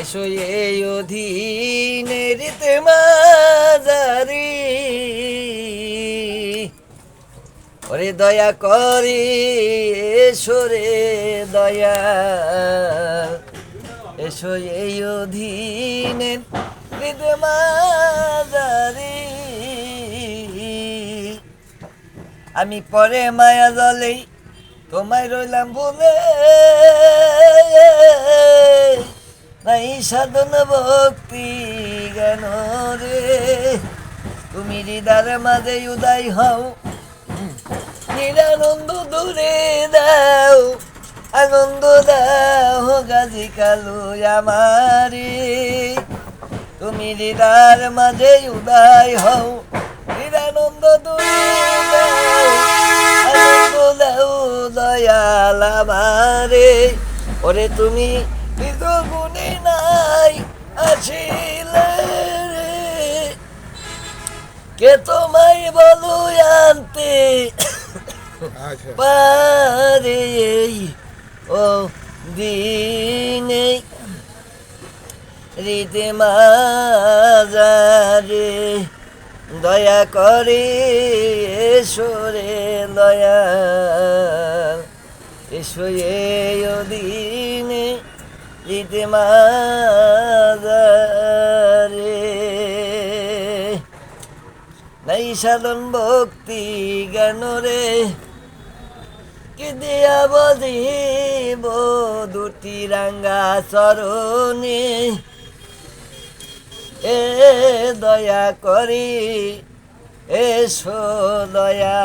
এসো এই অধীনে রীতে মাঝারি ওরে দয়া করে এসো রে দয়া এসো এই অধীনে রীতে মাঝারি আমি পরে মায়া জলেই তোমায় রইলাম বলে নাই সাধন ভক্তি জ্ঞান রে তুমি হৃদয়ের মাঝে উদয় হও নিরানন্দ দূরে দাও আনন্দ দাও গাজি কালু আমারে তুমি হৃদয়ের মাঝে উদয় হও নিরানন্দ দূরে দাও আনন্দ দাও দয়াল আমারে ওরে তুমি নিজ গুণে নাই আসিলে রে কে তোমায় বলো আনতে পারে ও দিনে রীতে মাঝারে দয়া করে এসো রে দয়া এসো এই অধীনে রীতে মাঝারে নাই সাধন ভক্তি জ্ঞান রে কি দিয়া বজিব দুটি রাঙ্গা চরণে এ দয়া করি এসো দয়া